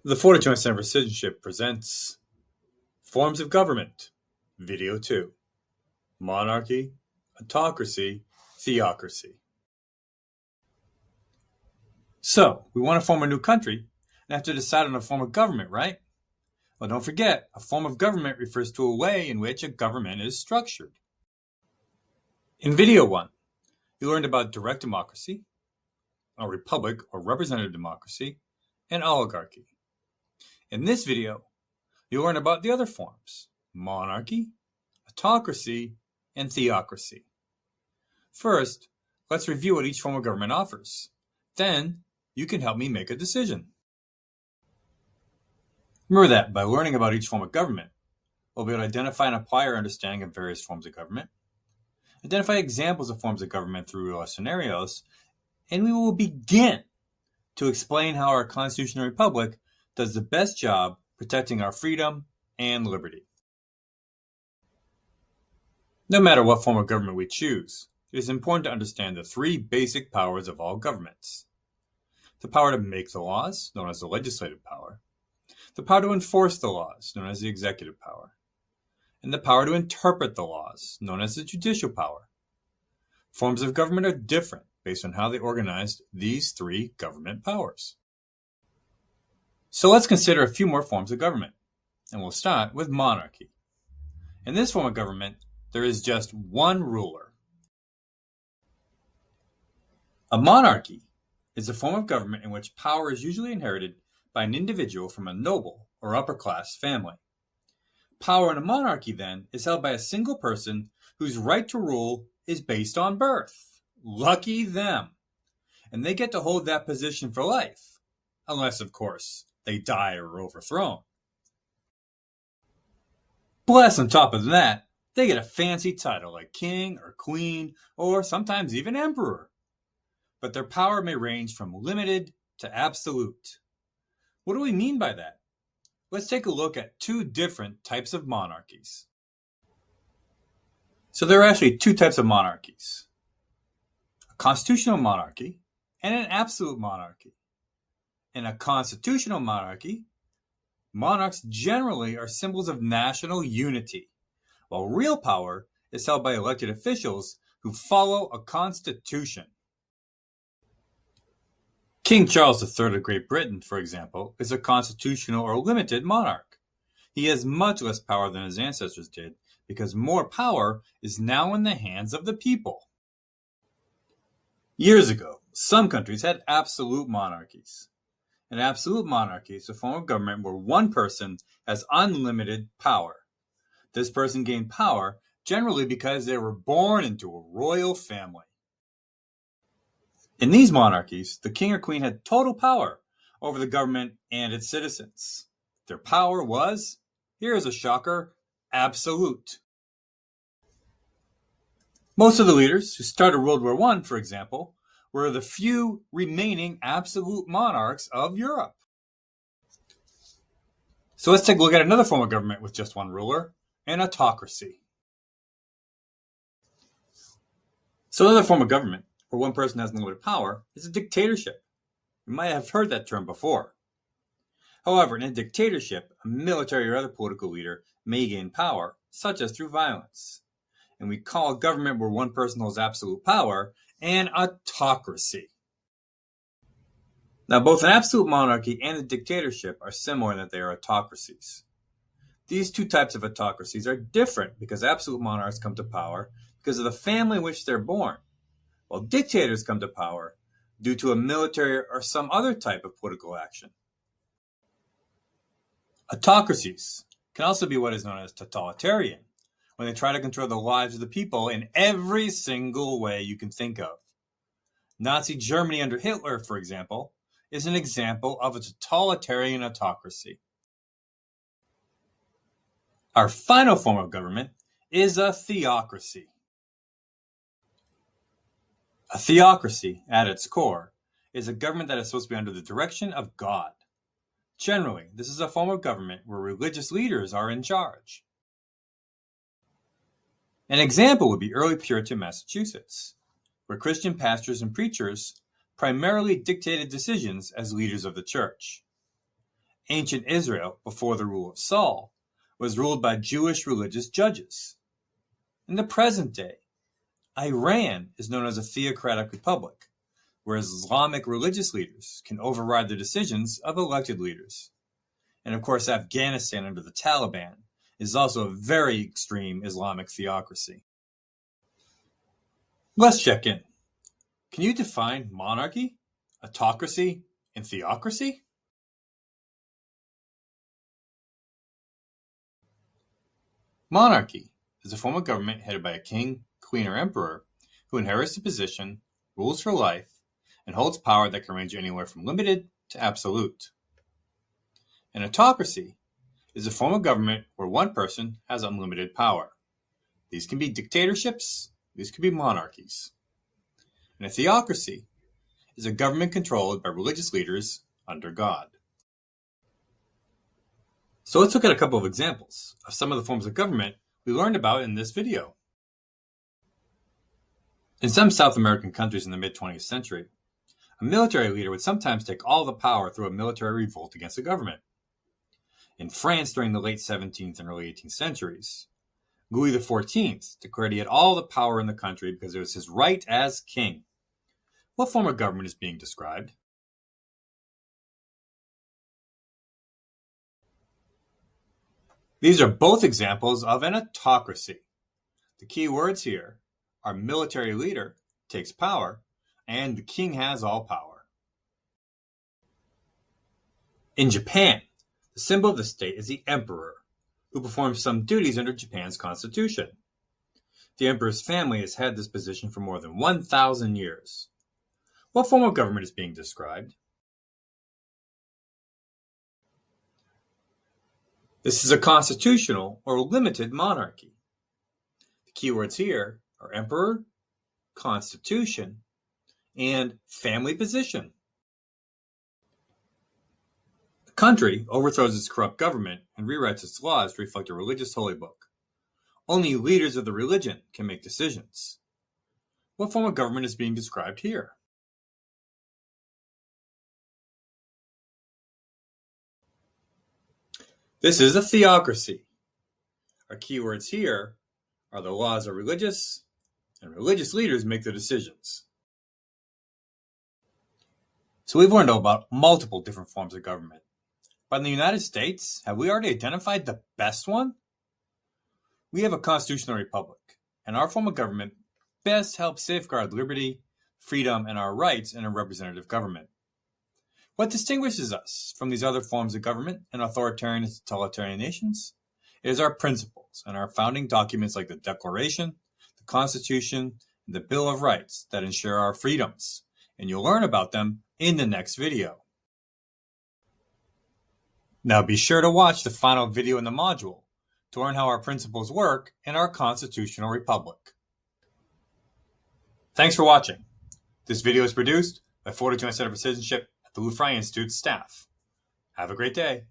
The Florida Joint Center for Citizenship presents Forms of Government, Video 2, Monarchy, Autocracy, Theocracy. So, we want to form a new country and have to decide on a form of government, right? Well, don't forget, a form of government refers to a way in which a government is structured. In Video 1, you learned about direct democracy, a republic or representative democracy, and oligarchy. In this video, you'll learn about the other forms: monarchy, autocracy, and theocracy. First, let's review what each form of government offers. Then, you can help me make a decision. Remember that by learning about each form of government, we'll be able to identify and apply our understanding of various forms of government, identify examples of forms of government through real-life scenarios, and we will begin to explain how our constitutional republic does the best job protecting our freedom and liberty. No matter what form of government we choose, it is important to understand the three basic powers of all governments: the power to make the laws, known as the legislative power, the power to enforce the laws, known as the executive power, and the power to interpret the laws, known as the judicial power. Forms of government are different based on how they organized these three government powers. So let's consider a few more forms of government, and we'll start with monarchy. In this form of government, there is just one ruler. A monarchy is a form of government in which power is usually inherited by an individual from a noble or upper-class family. Power in a monarchy, then, is held by a single person whose right to rule is based on birth. Lucky them! And they get to hold that position for life, unless, of course, they die or are overthrown. Plus, on top of that, they get a fancy title like king or queen, or sometimes even emperor. But their power may range from limited to absolute. What do we mean by that? Let's take a look at two different types of monarchies. So there are actually two types of monarchies: a constitutional monarchy and an absolute monarchy. In a constitutional monarchy, monarchs generally are symbols of national unity, while real power is held by elected officials who follow a constitution. King Charles III of Great Britain, for example, is a constitutional or limited monarch. He has much less power than his ancestors did, because more power is now in the hands of the people. Years ago, some countries had absolute monarchies. An absolute monarchy is a form of government where one person has unlimited power. This person gained power generally because they were born into a royal family. In these monarchies, the king or queen had total power over the government and its citizens. Their power was, here's a shocker, absolute. Most of the leaders who started World War I, for example, were the few remaining absolute monarchs of Europe. So let's take a look at another form of government with just one ruler: an autocracy. So another form of government where one person has unlimited power is a dictatorship. You might have heard that term before. However, in a dictatorship, a military or other political leader may gain power, such as through violence. And we call a government where one person holds absolute power an autocracy. Now, both an absolute monarchy and a dictatorship are similar in that they are autocracies. These two types of autocracies are different because absolute monarchs come to power because of the family in which they're born, while dictators come to power due to a military or some other type of political action. Autocracies can also be what is known as totalitarian, when they try to control the lives of the people in every single way you can think of. Nazi Germany under Hitler, for example, is an example of a totalitarian autocracy. Our final form of government is a theocracy. A theocracy, at its core, is a government that is supposed to be under the direction of God. Generally, this is a form of government where religious leaders are in charge. An example would be early Puritan Massachusetts, where Christian pastors and preachers primarily dictated decisions as leaders of the church. Ancient Israel, before the rule of Saul, was ruled by Jewish religious judges. In the present day, Iran is known as a theocratic republic, where Islamic religious leaders can override the decisions of elected leaders. And of course, Afghanistan under the Taliban is also a very extreme Islamic theocracy. Let's check in. Can you define monarchy, autocracy, and theocracy? Monarchy is a form of government headed by a king, queen, or emperor who inherits the position, rules for life, and holds power that can range anywhere from limited to absolute. An autocracy is a form of government where one person has unlimited power. These can be dictatorships, these can be monarchies. And a theocracy is a government controlled by religious leaders under God. So let's look at a couple of examples of some of the forms of government we learned about in this video. In some South American countries in the mid-20th century, a military leader would sometimes take all the power through a military revolt against the government. In France during the late 17th and early 18th centuries, Louis XIV declared he had all the power in the country because it was his right as king. What form of government is being described? These are both examples of an autocracy. The key words here are military leader takes power and the king has all power. In Japan, the symbol of the state is the emperor, who performs some duties under Japan's constitution. The emperor's family has had this position for more than 1,000 years. What form of government is being described? This is a constitutional or limited monarchy. The keywords here are emperor, constitution, and family position. The country overthrows its corrupt government and rewrites its laws to reflect a religious holy book. Only leaders of the religion can make decisions. What form of government is being described here? This is a theocracy. Our keywords here are the laws are religious, and religious leaders make the decisions. So we've learned about multiple different forms of government. But in the United States, have we already identified the best one? We have a constitutional republic, and our form of government best helps safeguard liberty, freedom, and our rights in a representative government. What distinguishes us from these other forms of government and authoritarian and totalitarian nations is our principles and our founding documents like the Declaration, the Constitution, and the Bill of Rights that ensure our freedoms, and you'll learn about them in the next video. Now be sure to watch the final video in the module to learn how our principles work in our constitutional republic. Thanks for watching. This video is produced by Fortitude Center for Citizenship at the Lou Fry Institute staff. Have a great day.